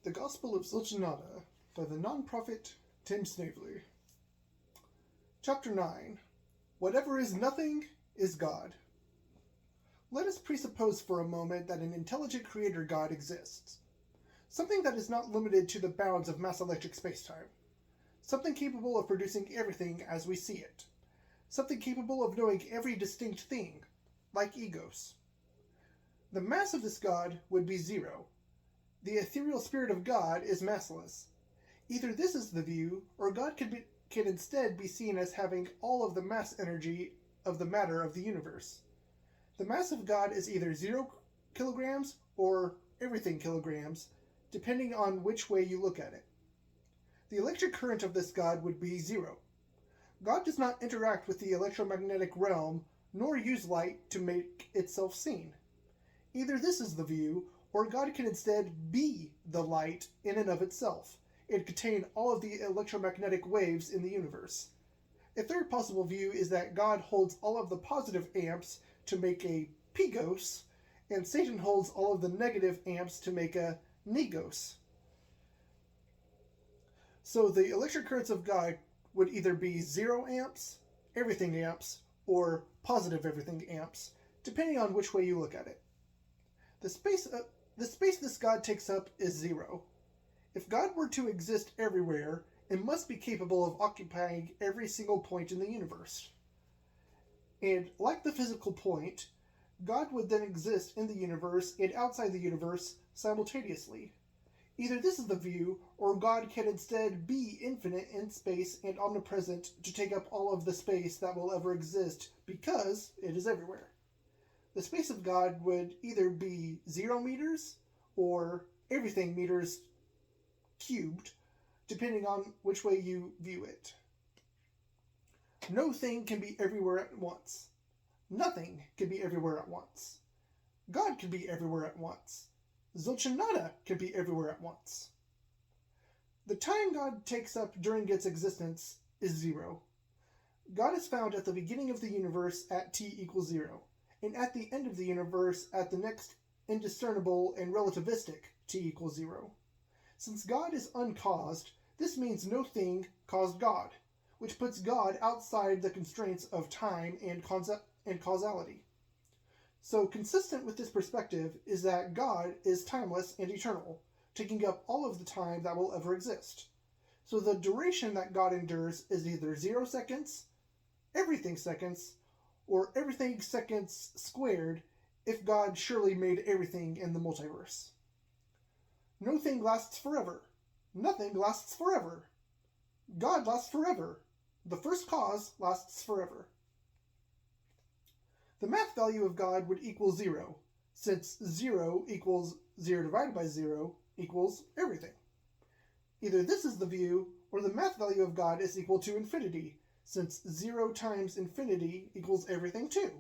The Gospel of Zilch by the non-prophet Tim Snavely. Chapter 9. Whatever is nothing is God. Let us presuppose for a moment that an intelligent creator God exists. Something that is not limited to the bounds of mass electric spacetime. Something capable of producing everything as we see it. Something capable of knowing every distinct thing, like egos. The mass of this God would be zero. The ethereal spirit of God is massless. Either this is the view, or God can instead be seen as having all of the mass energy of the matter of the universe. The mass of God is either 0 kilograms or everything kilograms, depending on which way you look at it. The electric current of this God would be 0. God does not interact with the electromagnetic realm, nor use light to make itself seen. Either this is the view, or God can instead be the light in and of itself, and contain all of the electromagnetic waves in the universe. A third possible view is that God holds all of the positive amps to make a pigos, and Satan holds all of the negative amps to make a negos. So the electric currents of God would either be 0 amps, everything amps, or positive everything amps, depending on which way you look at it. The space this God takes up is 0. If God were to exist everywhere, it must be capable of occupying every single point in the universe. And like the physical point, God would then exist in the universe and outside the universe simultaneously. Either this is the view, or God can instead be infinite in space and omnipresent to take up all of the space that will ever exist because it is everywhere. The space of God would either be 0 meters or everything meters cubed, depending on which way you view it. No thing can be everywhere at once. Nothing can be everywhere at once. God can be everywhere at once. Zilch can be everywhere at once. The time God takes up during its existence is 0. God is found at the beginning of the universe at t equals 0. And at the end of the universe at the next indiscernible and relativistic t equals 0. Since God is uncaused, this means no thing caused God, which puts God outside the constraints of time and causality. So consistent with this perspective is that God is timeless and eternal, taking up all of the time that will ever exist. So the duration that God endures is either 0 seconds, everything seconds, or everything seconds squared if God surely made everything in the multiverse. No thing lasts forever. Nothing lasts forever. God lasts forever. The first cause lasts forever. The math value of God would equal 0, since 0 equals 0 divided by 0 equals everything. Either this is the view, or the math value of God is equal to infinity, since 0 times infinity equals everything too.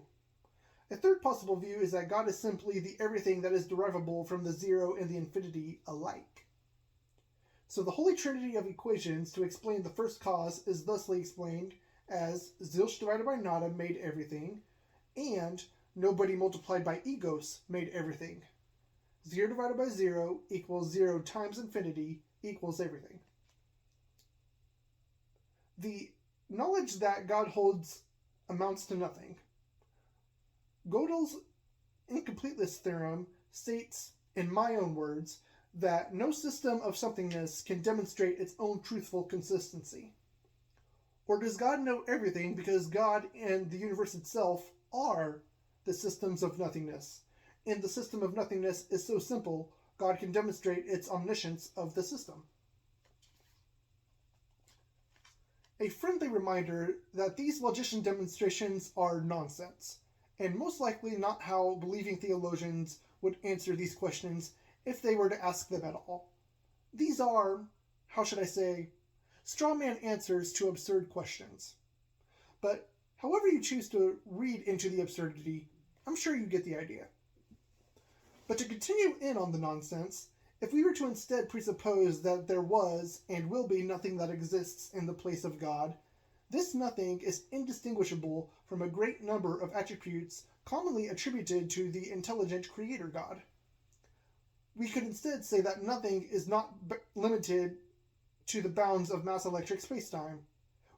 A third possible view is that God is simply the everything that is derivable from the 0 and the infinity alike. So the holy trinity of equations to explain the first cause is thusly explained as Zilch divided by nada made everything, and nobody multiplied by egos made everything. 0 divided by 0 equals 0 times infinity equals everything. The knowledge that God holds amounts to nothing. Gödel's incompleteness theorem states, in my own words, that no system of somethingness can demonstrate its own truthful consistency. Or does God know everything because God and the universe itself are the systems of nothingness, and the system of nothingness is so simple God can demonstrate its omniscience of the system? A friendly reminder that these logician demonstrations are nonsense, and most likely not how believing theologians would answer these questions if they were to ask them at all. These are, how should I say, straw man answers to absurd questions. But however you choose to read into the absurdity, I'm sure you get the idea. But to continue in on the nonsense, if we were to instead presuppose that there was and will be nothing that exists in the place of God, this nothing is indistinguishable from a great number of attributes commonly attributed to the intelligent creator God. We could instead say that nothing is not limited to the bounds of mass electric spacetime.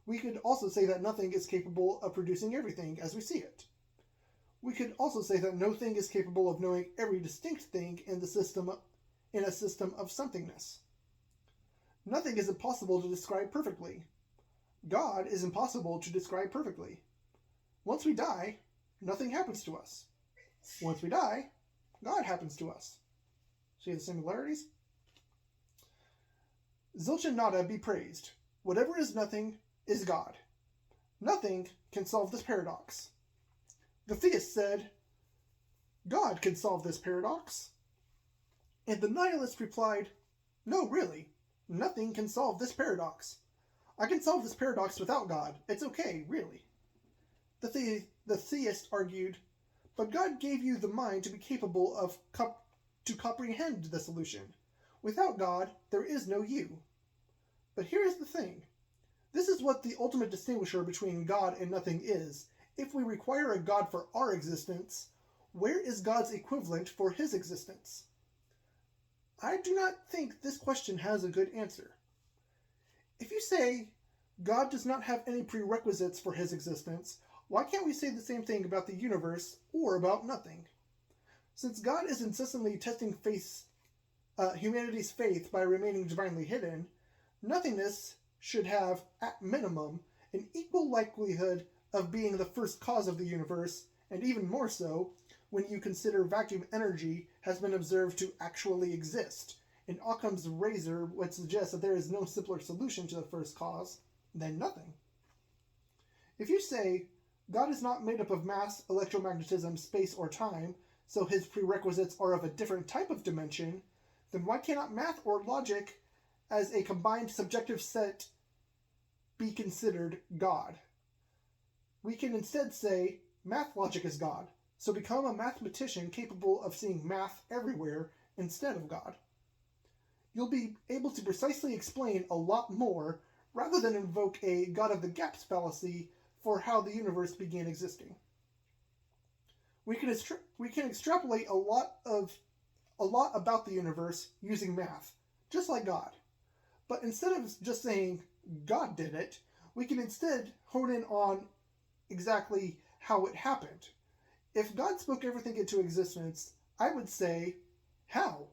We could also say that nothing is capable of producing everything as we see it. We could also say that no thing is capable of knowing every distinct thing in a system of somethingness. Nothing is impossible to describe perfectly. God is impossible to describe perfectly. Once we die, nothing happens to us. Once we die, God happens to us. See the similarities? Zilch and nada be praised. Whatever is nothing is God. Nothing can solve this paradox. The theist said, God can solve this paradox. And the nihilist replied, no, really, nothing can solve this paradox. I can solve this paradox without God. It's okay, really. The theist argued, but God gave you the mind to be capable of to comprehend the solution. Without God, there is no you. But here's the thing. This is what the ultimate distinguisher between God and nothing is. If we require a God for our existence, where is God's equivalent for his existence? I do not think this question has a good answer. If you say God does not have any prerequisites for his existence, why can't we say the same thing about the universe or about nothing? Since God is incessantly testing humanity's faith by remaining divinely hidden, nothingness should have, at minimum, an equal likelihood of being the first cause of the universe, and even more so when you consider vacuum energy has been observed to actually exist, and Occam's razor would suggest that there is no simpler solution to the first cause than nothing. If you say God is not made up of mass, electromagnetism, space, or time, so his prerequisites are of a different type of dimension, then why cannot math or logic as a combined subjective set be considered God? We can instead say math logic is God, so become a mathematician capable of seeing math everywhere instead of God. You'll be able to precisely explain a lot more rather than invoke a God of the gaps fallacy for how the universe began existing. We can extrapolate a lot about the universe using math, just like God. But instead of just saying God did it, we can instead hone in on exactly how it happened. If God spoke everything into existence, I would say, how?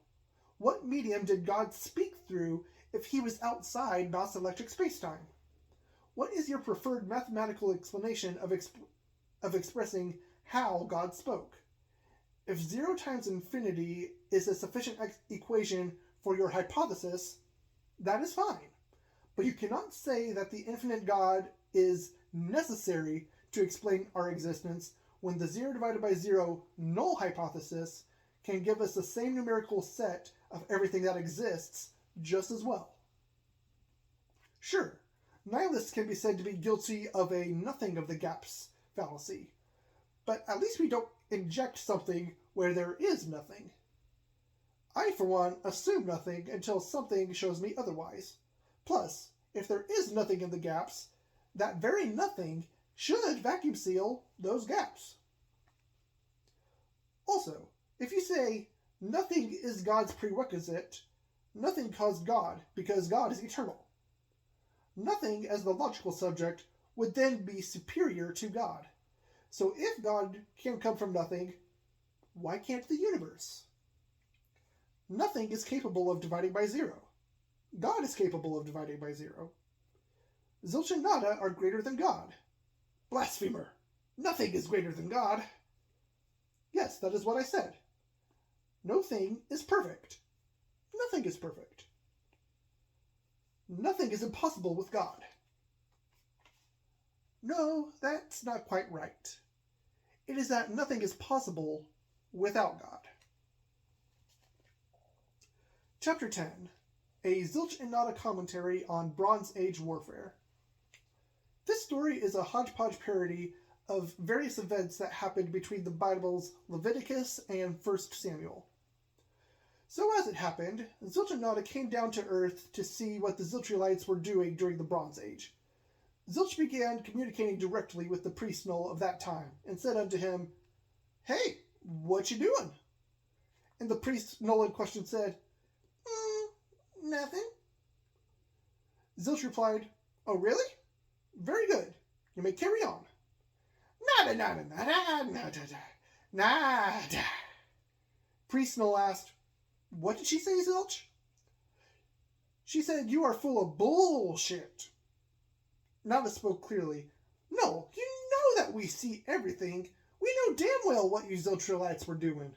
What medium did God speak through if he was outside mass electric spacetime? What is your preferred mathematical explanation of expressing how God spoke? If 0 times infinity is a sufficient equation for your hypothesis, that is fine. But you cannot say that the infinite God is necessary to explain our existence when the 0 divided by 0 null hypothesis can give us the same numerical set of everything that exists just as well. Sure, nihilists can be said to be guilty of a nothing of the gaps fallacy, but at least we don't inject something where there is nothing. I, for one, assume nothing until something shows me otherwise. Plus, if there is nothing in the gaps, that very nothing should vacuum seal those gaps. Also, if you say nothing is God's prerequisite, nothing caused God because God is eternal. Nothing as the logical subject would then be superior to God. So if God can come from nothing, why can't the universe? Nothing is capable of dividing by 0. God is capable of dividing by 0. Zilch and nada are greater than God. Blasphemer! Nothing is greater than God. Yes, that is what I said. No thing is perfect. Nothing is perfect. Nothing is impossible with God. No, that's not quite right. It is that nothing is possible without God. Chapter 10. A Zilch and nada commentary on Bronze Age warfare. This story is a hodgepodge parody of various events that happened between the Bible's Leviticus and 1 Samuel. So as it happened, Zilch and nada came down to Earth to see what the Ziltrialites were doing during the Bronze Age. Zilch began communicating directly with the priest Null of that time, and said unto him, "Hey, what you doing?" And the priest Nolan question said, nothing. Zilch replied, oh, really? Very good. You may carry on. Nada, nada, nada, nada, nada. Priest Noel asked, what did she say, Zilch? She said, you are full of bullshit. Nada spoke clearly. No, you know that we see everything. We know damn well what you Zilcherites were doing.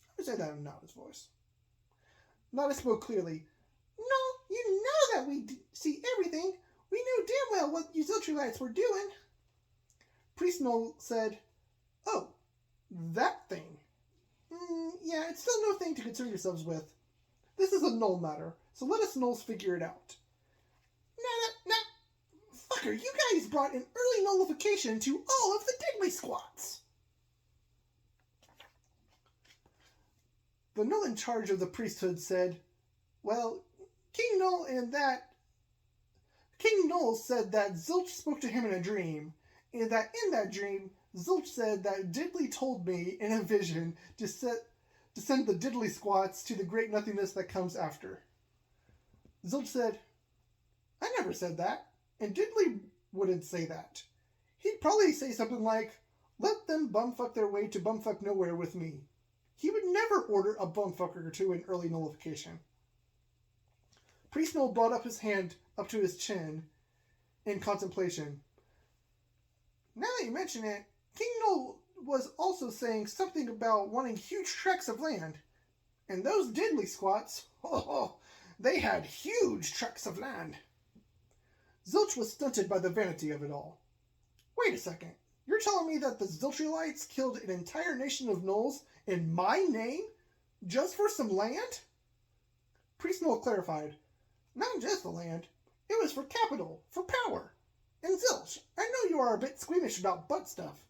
I would say that in Nada's voice. Nada spoke clearly. No, you know that we see everything. We know damn well what you Zilcherites were doing. Priest Noel said, oh, that thing. Yeah, it's still no thing to concern yourselves with. This is a null matter, so let us nulls figure it out. Nah. Fucker, you guys brought an early nullification to all of the diddly squats. The null in charge of the priesthood said, well, King Null said that Zilch spoke to him in a dream, and that in that dream, Zilch said that Diddley told me in a vision to send the diddly squats to the great nothingness that comes after. Zilch said, I never said that, and Diddley wouldn't say that. He'd probably say something like, let them bumfuck their way to bumfuck nowhere with me. He would never order a bumfucker to an early nullification. Priest Noel brought up his hand up to his chin in contemplation. Now that you mention it, King Noel was also saying something about wanting huge tracts of land. And those diddly squats, they had huge tracts of land. Zilch was stunted by the vanity of it all. Wait a second. You're telling me that the Zilcherites killed an entire nation of gnolls in my name just for some land? Priest Noel clarified. Not just the land. It was for capital, for power. And Zilch, I know you are a bit squeamish about butt stuff.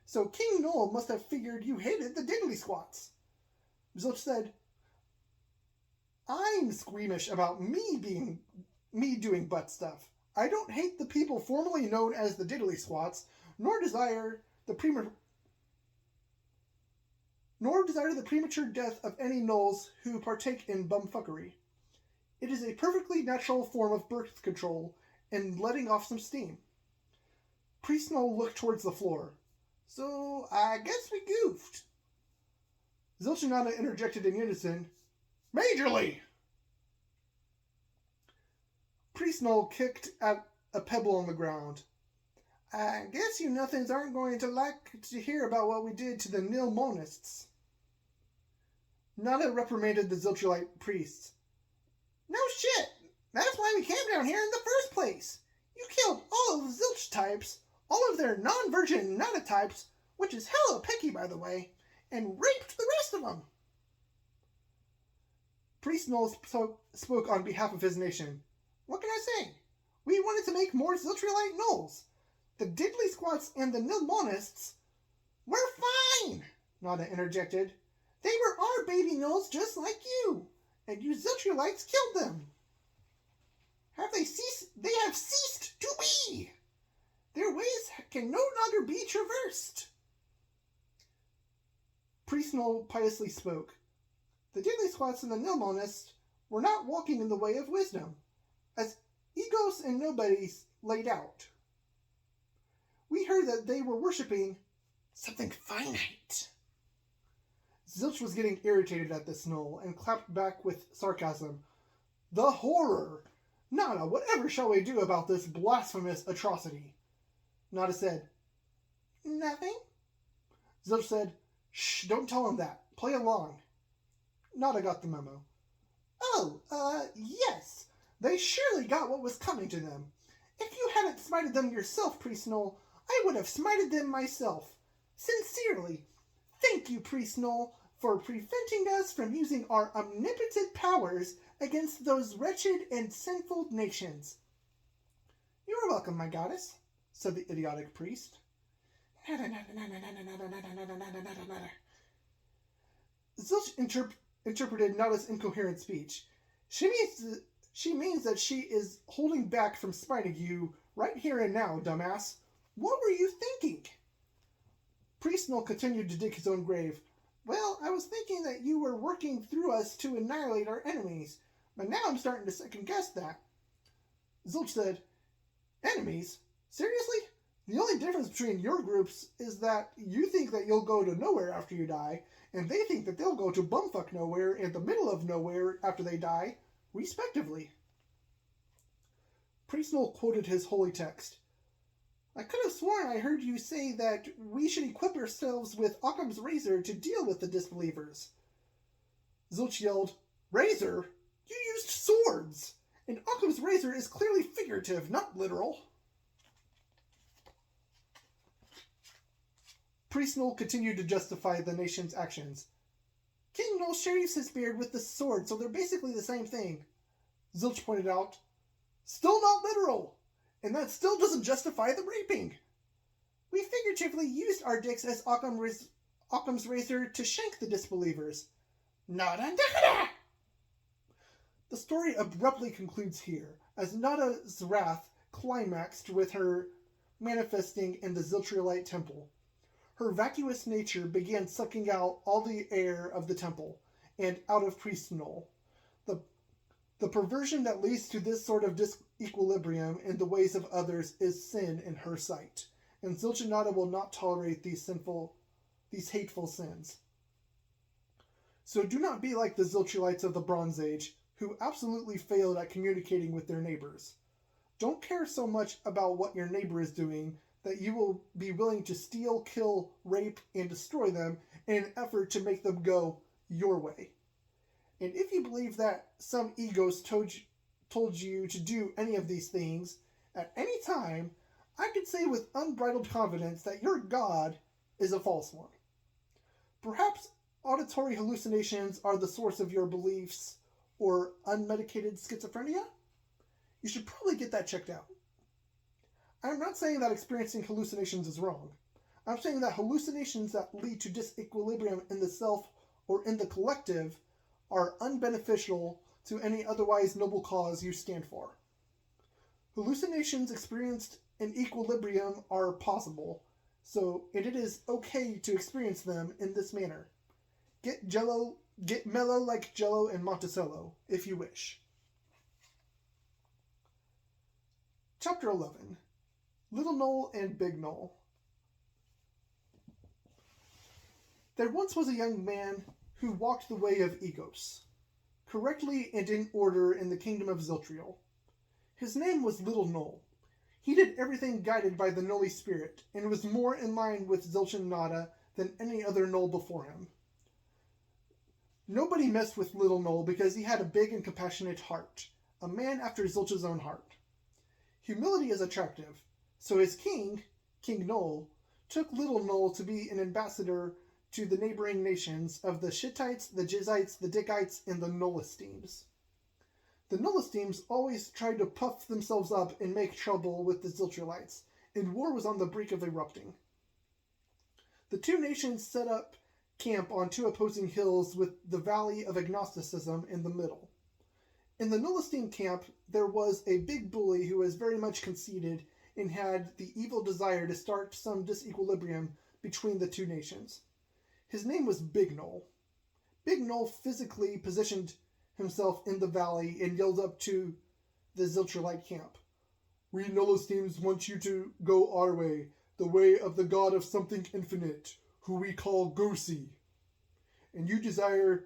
So King Noel must have figured you hated the diddly squats. Zilch said, I'm squeamish about me doing butt stuff. I don't hate the people formerly known as the diddly squats, nor desire the premature death of any gnolls who partake in bumfuckery. It is a perfectly natural form of birth control and letting off some steam. Priest Noel looked towards the floor. So, I guess we goofed. Zilch and Nada interjected in unison. Majorly! Priest Noel kicked at a pebble on the ground. I guess you nothings aren't going to like to hear about what we did to the nil monists. Nada reprimanded the Zilcherite priests. No shit! That's why we came down here in the first place! You killed all of the Zilch types, all of their non-virgin Nada types, which is hella picky by the way, and raped the rest of them! Priest Noel spoke on behalf of his nation. What can I say? We wanted to make more Zilcherite gnolls. The diddly squats and the nil monists were fine, Nada interjected. They were our baby gnolls just like you, and you Zilcherites killed them. They have ceased to be. Their ways can no longer be traversed. Priest Noel piously spoke. The diddly squats and the nil monists were not walking in the way of wisdom, as egos and nobodies laid out. We heard that they were worshipping something finite. Zilch was getting irritated at this Noel and clapped back with sarcasm. The horror! Nada, whatever shall we do about this blasphemous atrocity? Nada said, nothing. Zilch said, shh, don't tell him that. Play along. Nada got the memo. Oh, yes. They surely got what was coming to them. If you hadn't smited them yourself, Priest Noel, I would have smited them myself. Sincerely. Thank you, Priest Noel, for preventing us from using our omnipotent powers against those wretched and sinful nations. You are welcome, my goddess, said the idiotic priest. Zilch interpreted Nada's incoherent speech. She means that she is holding back from smiting you right here and now, dumbass. What were you thinking? Priest Null continued to dig his own grave. Well, I was thinking that you were working through us to annihilate our enemies, but now I'm starting to second guess that. Zilch said, Enemies? Seriously? The only difference between your groups is that you think that you'll go to nowhere after you die, and they think that they'll go to bumfuck nowhere in the middle of nowhere after they die, respectively. Priest Null quoted his holy text. I could have sworn I heard you say that we should equip ourselves with Occam's razor to deal with the disbelievers. Zilch yelled, Razor? You used swords! And Occam's razor is clearly figurative, not literal. Priest Null continued to justify the nation's actions. King Null shaves his beard with the sword, so they're basically the same thing. Zilch pointed out, Still not literal, and that still doesn't justify the raping. We figuratively used our dicks as Occam's razor to shank the disbelievers. Nada. The story abruptly concludes here, as Nada's wrath climaxed with her manifesting in the Ziltriolite temple. Her vacuous nature began sucking out all the air of the temple, and out of Priest Null. The perversion that leads to this sort of disequilibrium in the ways of others is sin in her sight, and Zilch and Nada will not tolerate these hateful sins. So do not be like the Ziltriolites of the Bronze Age, who absolutely failed at communicating with their neighbors. Don't care so much about what your neighbor is doing that you will be willing to steal, kill, rape, and destroy them in an effort to make them go your way. And if you believe that some egos told you to do any of these things at any time, I could say with unbridled confidence that your God is a false one. Perhaps auditory hallucinations are the source of your beliefs or unmedicated schizophrenia? You should probably get that checked out. I'm not saying that experiencing hallucinations is wrong. I'm saying that hallucinations that lead to disequilibrium in the self or in the collective are unbeneficial to any otherwise noble cause you stand for. Hallucinations experienced in equilibrium are possible, so it is okay to experience them in this manner. Get mellow like Jello and Monticello, if you wish. Chapter 11. Little Null and Big Null. There once was a young man who walked the way of Egos, correctly and in order in the kingdom of Ziltriol. His name was Little Null. He did everything guided by the Nully spirit, and was more in line with Zilch and Nada than any other Null before him. Nobody messed with Little Null because he had a big and compassionate heart, a man after Zilch's own heart. Humility is attractive, so his king, King Null, took Little Null to be an ambassador to the neighboring nations of the Shittites, the Jizzites, the Dickites, and the Nullestemes. The Nullestemes always tried to puff themselves up and make trouble with the Ziltriolites, and war was on the brink of erupting. The two nations set up camp on two opposing hills with the Valley of Agnosticism in the middle. In the Nullesteme camp, there was a big bully who was very much conceited and had the evil desire to start some disequilibrium between the two nations. His name was Big Null. Big Null physically positioned himself in the valley and yelled up to the Ziltriolite camp. We Nullestemes want you to go our way, the way of the god of something infinite, who we call Gosi. And you desire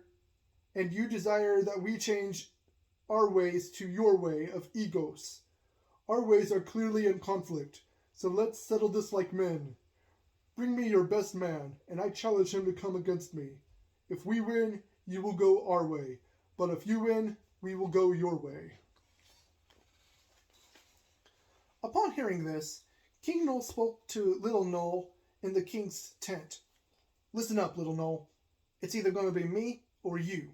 that we change our ways to your way of Egos. Our ways are clearly in conflict, so let's settle this like men. Bring me your best man, and I challenge him to come against me. If we win, you will go our way, but if you win, we will go your way. Upon hearing this, King Null spoke to Little Null in the king's tent. Listen up, Little Null. It's either going to be me or you.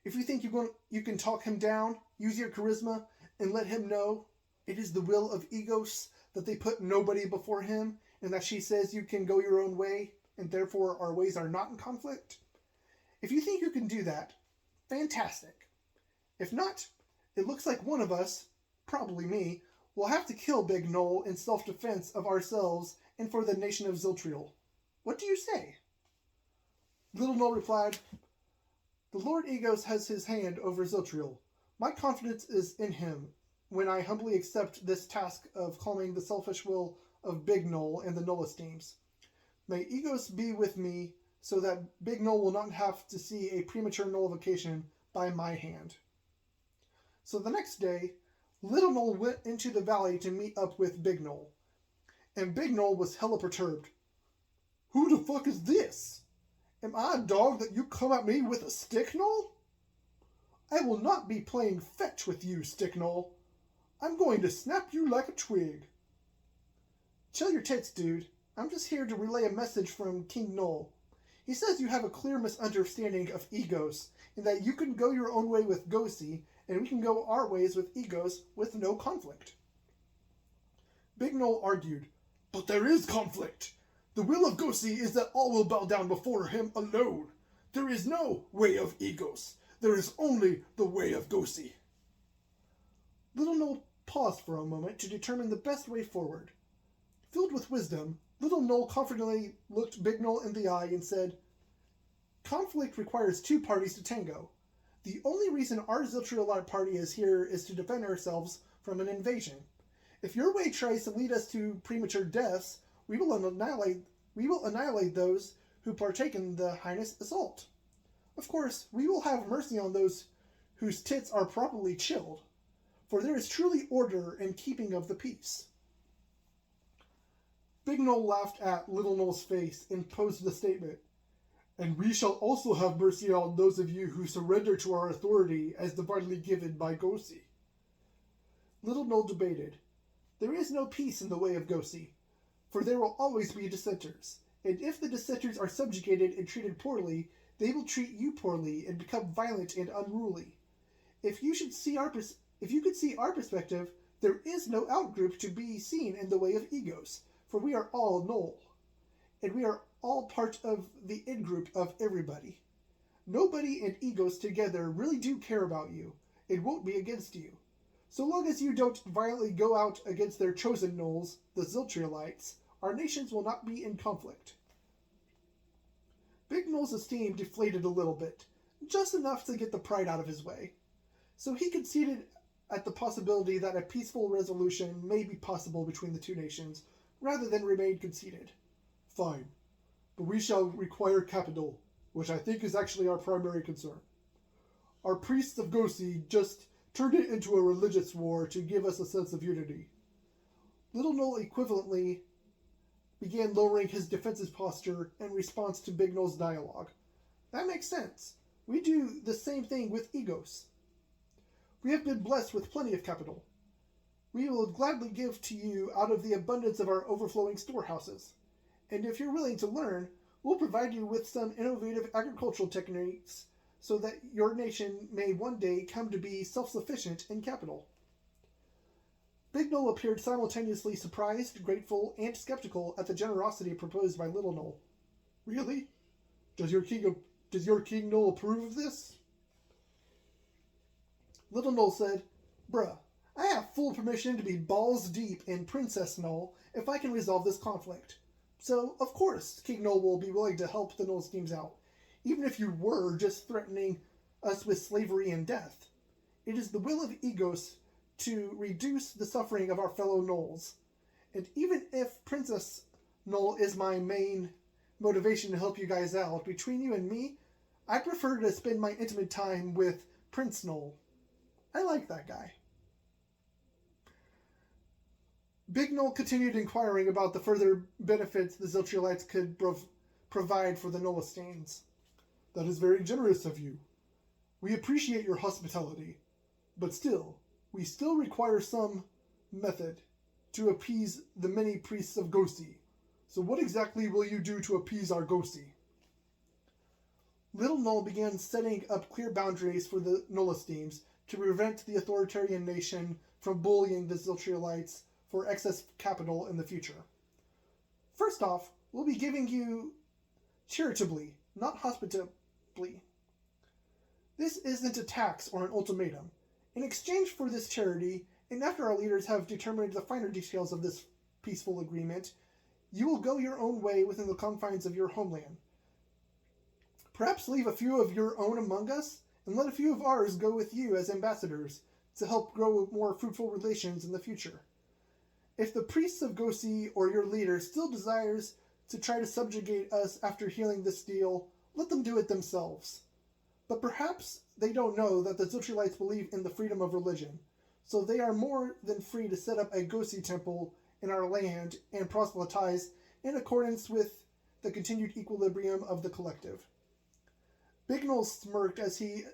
If you think you can talk him down, use your charisma, and let him know it is the will of Egos that they put nobody before him, and that she says you can go your own way, and therefore our ways are not in conflict. If you think you can do that, fantastic. If not, it looks like one of us, probably me, will have to kill Big Null in self-defense of ourselves and for the nation of Ziltriol. What do you say? Little Null replied, The Lord Egos has his hand over Ziltriel. My confidence is in him when I humbly accept this task of calming the selfish will of Big Null and the Nullestemes. May Egos be with me so that Big Null will not have to see a premature nullification by my hand. So the next day, Little Null went into the valley to meet up with Big Null. And Big Null was hella perturbed. Who the fuck is this? Am I a dog that you come at me with a stick, Null? I will not be playing fetch with you, Stick Null. I'm going to snap you like a twig. Chill your tits, dude. I'm just here to relay a message from King Null. He says you have a clear misunderstanding of Egos, and that you can go your own way with Gosi, and we can go our ways with Egos with no conflict. Big Null argued, But there is conflict. The will of Gosi is that all will bow down before him alone. There is no way of Egos. There is only the way of Gosi. Little Null paused for a moment to determine the best way forward. Filled with wisdom, Little Null confidently looked Big Null in the eye and said, Conflict requires two parties to tango. The only reason our Ziltriolite party is here is to defend ourselves from an invasion. If your way tries to lead us to premature deaths, we will annihilate those who partake in the heinous assault. Of course, we will have mercy on those whose tits are properly chilled, for there is truly order and keeping of the peace. Big Null laughed at Little Null's face and posed the statement, And we shall also have mercy on those of you who surrender to our authority as divinely given by Gosi. Little Null debated, There is no peace in the way of Gosi, for there will always be dissenters, and if the dissenters are subjugated and treated poorly, they will treat you poorly and become violent and unruly. If you could see our perspective, there is no outgroup to be seen in the way of Egos, for we are all Null, and we are all part of the in-group of everybody. Nobody and Egos together really do care about you. It won't be against you. So long as you don't violently go out against their chosen Nulls, the Ziltriolites, our nations will not be in conflict. Big Null's esteem deflated a little bit, just enough to get the pride out of his way. So he conceded at the possibility that a peaceful resolution may be possible between the two nations, rather than remain conceited. Fine, but we shall require capital, which I think is actually our primary concern. Our priests of Gosi just turned it into a religious war to give us a sense of unity. Little Null equivalently began lowering his defensive posture in response to Big Null's dialogue. That makes sense. We do the same thing with Egos. We have been blessed with plenty of capital. We will gladly give to you out of the abundance of our overflowing storehouses. And if you're willing to learn, we'll provide you with some innovative agricultural techniques so that your nation may one day come to be self-sufficient in capital. Big Null appeared simultaneously surprised, grateful, and skeptical at the generosity proposed by Little Null. Really? Does your King Null approve of this? Little Null said, Bruh, I have full permission to be balls deep in Princess Null if I can resolve this conflict. So, of course, King Null will be willing to help the Nullestemes out, even if you were just threatening us with slavery and death. It is the will of Egos to reduce the suffering of our fellow Nulls. And even if Princess Null is my main motivation to help you guys out, between you and me, I prefer to spend my intimate time with Prince Null. I like that guy. Big Null continued inquiring about the further benefits the Ziltriolites could provide for the Nullestemes. That is very generous of you. We appreciate your hospitality, but still, we still require some method to appease the many priests of Gosi. So what exactly will you do to appease our Gosi? Little Null began setting up clear boundaries for the Nullestemes to prevent the authoritarian nation from bullying the Ziltriolites for excess capital in the future. First off, we'll be giving you charitably, not hospitably. This isn't a tax or an ultimatum. In exchange for this charity, and after our leaders have determined the finer details of this peaceful agreement, you will go your own way within the confines of your homeland. Perhaps leave a few of your own among us, and let a few of ours go with you as ambassadors to help grow more fruitful relations in the future. If the priests of Gosi or your leader still desires to try to subjugate us after healing this deal, let them do it themselves. But perhaps they don't know that the Zilchites believe in the freedom of religion, so they are more than free to set up a Gosi temple in our land and proselytize in accordance with the continued equilibrium of the collective. Bignall smirked as he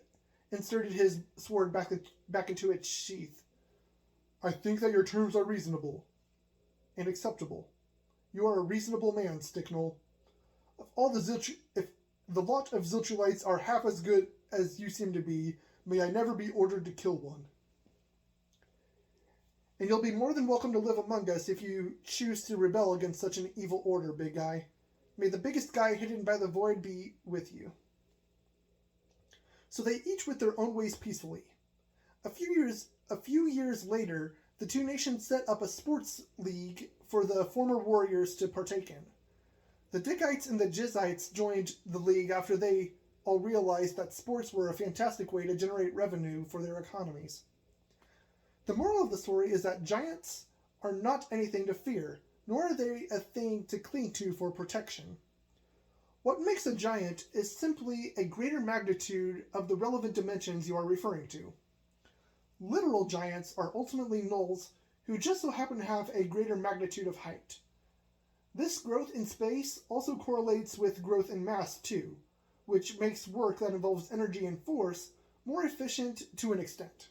inserted his sword back into its sheath. I think that your terms are reasonable and acceptable. You are a reasonable man, Sticknell. If the lot of Zilchites are half as good as you seem to be, may I never be ordered to kill one. And you'll be more than welcome to live among us if you choose to rebel against such an evil order, big guy. May the biggest guy hidden by the void be with you. So they each went their own ways peacefully. A few years later, the two nations set up a sports league for the former warriors to partake in. The Dickites and the Jizzites joined the league after they all realized that sports were a fantastic way to generate revenue for their economies. The moral of the story is that giants are not anything to fear, nor are they a thing to cling to for protection. What makes a giant is simply a greater magnitude of the relevant dimensions you are referring to. Literal giants are ultimately gnolls who just so happen to have a greater magnitude of height. This growth in space also correlates with growth in mass too, which makes work that involves energy and force more efficient to an extent.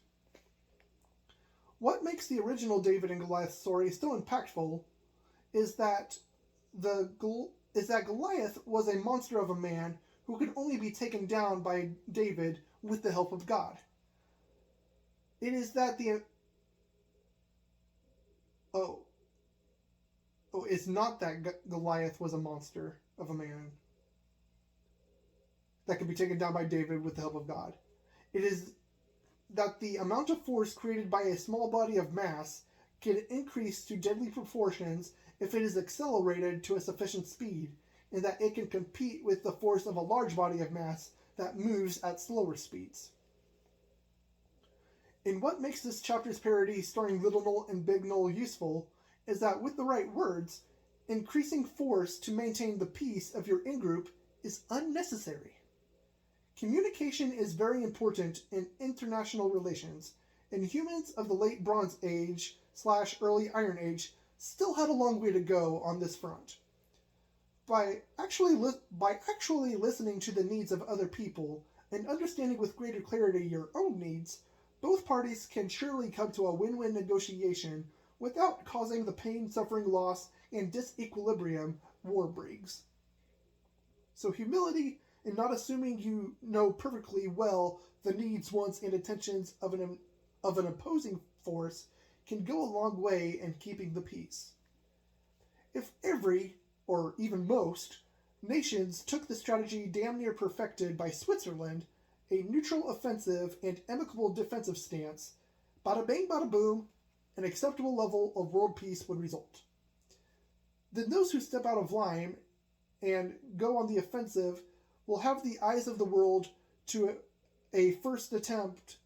What makes the original David and Goliath story so impactful is that Goliath was a monster of a man who could only be taken down by David with the help of God. It is that it's not that Goliath was a monster of a man that could be taken down by David with the help of God. It is that the amount of force created by a small body of mass can increase to deadly proportions if it is accelerated to a sufficient speed, and that it can compete with the force of a large body of mass that moves at slower speeds. And what makes this chapter's parody starring Little Gnoll and Big Gnoll useful is that with the right words, increasing force to maintain the peace of your in-group is unnecessary. Communication is very important in international relations, and humans of the late Bronze Age / early Iron Age still had a long way to go on this front. By actually listening to the needs of other people and understanding with greater clarity your own needs, both parties can surely come to a win-win negotiation without causing the pain, suffering, loss, and disequilibrium war brings. So humility in not assuming you know perfectly well the needs, wants, and intentions of an opposing force can go a long way in keeping the peace. If every, or even most, nations took the strategy damn near perfected by Switzerland, a neutral offensive and amicable defensive stance, bada bang bada boom, an acceptable level of world peace would result. Then those who step out of line and go on the offensive will have the eyes of the world to a first attempt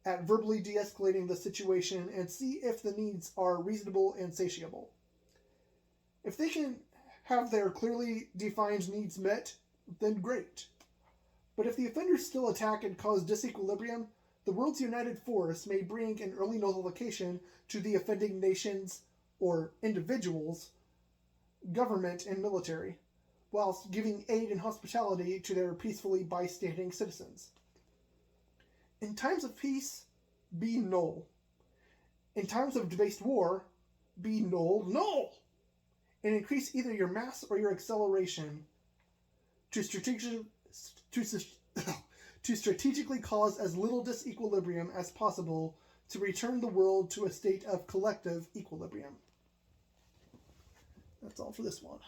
at verbally de-escalating the situation and see if the needs are reasonable and satiable. If they can have their clearly defined needs met, then great. But if the offenders still attack and cause disequilibrium, the world's united force may bring an early notification to the offending nations or individuals, government, and military, whilst giving aid and hospitality to their peacefully bystanding citizens. In times of peace, be Gnoll. In times of debased war, be Gnoll. And increase either your mass or your acceleration to strategically cause as little disequilibrium as possible to return the world to a state of collective equilibrium. That's all for this one.